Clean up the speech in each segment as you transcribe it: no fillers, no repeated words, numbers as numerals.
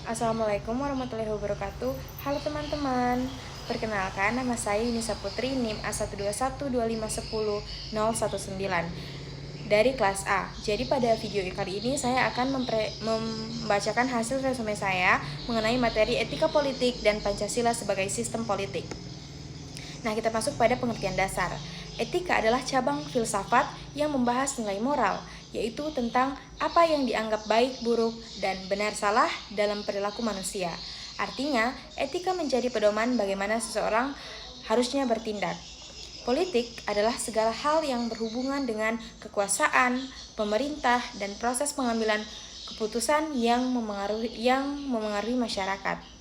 Assalamualaikum warahmatullahi wabarakatuh. Halo teman-teman, perkenalkan nama saya Yunisa Putri NIM A1212510-019 dari kelas A. Jadi pada video kali ini saya akan membacakan hasil resume saya mengenai materi etika politik dan Pancasila sebagai sistem politik. Nah, kita masuk pada pengertian dasar. Etika adalah cabang filsafat yang membahas nilai moral, yaitu tentang apa yang dianggap baik, buruk, dan benar salah dalam perilaku manusia. Artinya, etika menjadi pedoman bagaimana seseorang harusnya bertindak. Politik adalah segala hal yang berhubungan dengan kekuasaan, pemerintah, dan proses pengambilan keputusan yang memengaruhi masyarakat.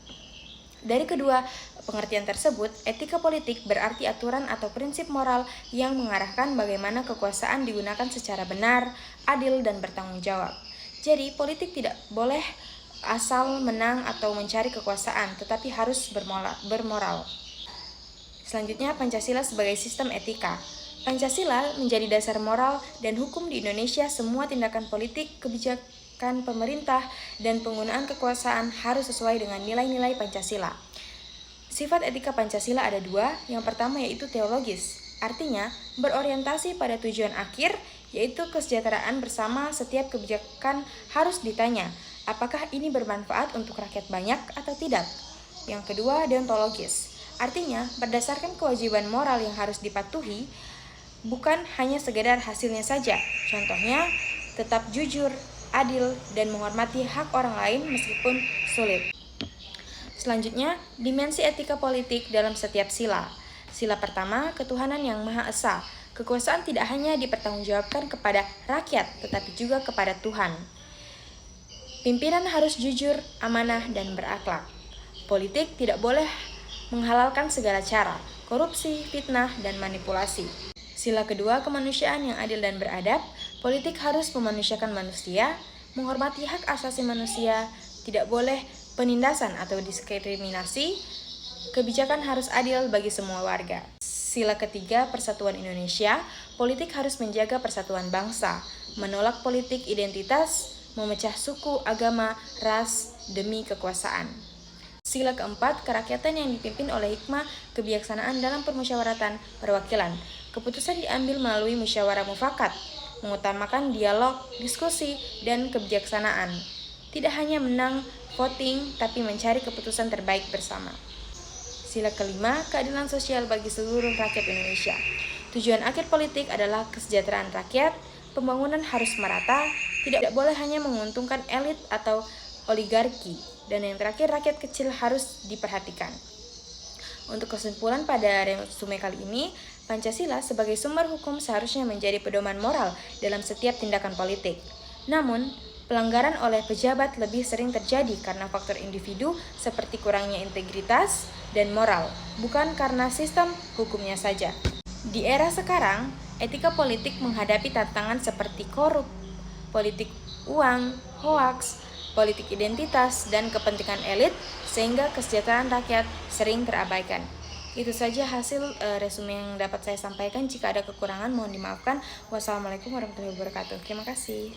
Dari kedua pengertian tersebut, etika politik berarti aturan atau prinsip moral yang mengarahkan bagaimana kekuasaan digunakan secara benar, adil, dan bertanggung jawab. Jadi, politik tidak boleh asal menang atau mencari kekuasaan, tetapi harus bermoral. Selanjutnya, Pancasila sebagai sistem etika. Pancasila menjadi dasar moral dan hukum di Indonesia. Semua tindakan politik, kebijakan pemerintah, dan penggunaan kekuasaan harus sesuai dengan nilai-nilai Pancasila. Sifat etika Pancasila ada dua. Yang pertama yaitu teologis, artinya berorientasi pada tujuan akhir, yaitu kesejahteraan bersama. Setiap kebijakan harus ditanya, apakah ini bermanfaat untuk rakyat banyak atau tidak. Yang kedua, deontologis, artinya berdasarkan kewajiban moral yang harus dipatuhi, bukan hanya sekedar hasilnya saja. Contohnya, tetap jujur, adil, dan menghormati hak orang lain meskipun sulit. Selanjutnya, dimensi etika politik dalam setiap sila. Sila pertama, ketuhanan yang Maha Esa. Kekuasaan tidak hanya dipertanggungjawabkan kepada rakyat, tetapi juga kepada Tuhan. Pimpinan harus jujur, amanah, dan berakhlak. Politik tidak boleh menghalalkan segala cara, korupsi, fitnah, dan manipulasi. Sila kedua, kemanusiaan yang adil dan beradab. Politik harus memanusiakan manusia, menghormati hak asasi manusia, tidak boleh penindasan atau diskriminasi, kebijakan harus adil bagi semua warga. Sila ketiga, persatuan Indonesia. Politik harus menjaga persatuan bangsa, menolak politik identitas, memecah suku, agama, ras demi kekuasaan. Sila keempat, kerakyatan yang dipimpin oleh hikmah kebijaksanaan dalam permusyawaratan perwakilan. Keputusan diambil melalui musyawarah mufakat, mengutamakan dialog, diskusi, dan kebijaksanaan. Tidak hanya menang voting, tapi mencari keputusan terbaik bersama. Sila kelima, keadilan sosial bagi seluruh rakyat Indonesia. Tujuan akhir politik adalah kesejahteraan rakyat, pembangunan harus merata, tidak boleh hanya menguntungkan elit atau oligarki, dan yang terakhir, rakyat kecil harus diperhatikan. Untuk kesimpulan pada resume kali ini, Pancasila sebagai sumber hukum seharusnya menjadi pedoman moral dalam setiap tindakan politik. Namun, pelanggaran oleh pejabat lebih sering terjadi karena faktor individu seperti kurangnya integritas dan moral, bukan karena sistem hukumnya saja. Di era sekarang, etika politik menghadapi tantangan seperti korup, politik uang, hoaks, politik identitas, dan kepentingan elit, sehingga kesejahteraan rakyat sering terabaikan. Itu saja hasil resume yang dapat saya sampaikan. Jika ada kekurangan, mohon dimaafkan. Wassalamualaikum warahmatullahi wabarakatuh. Terima kasih.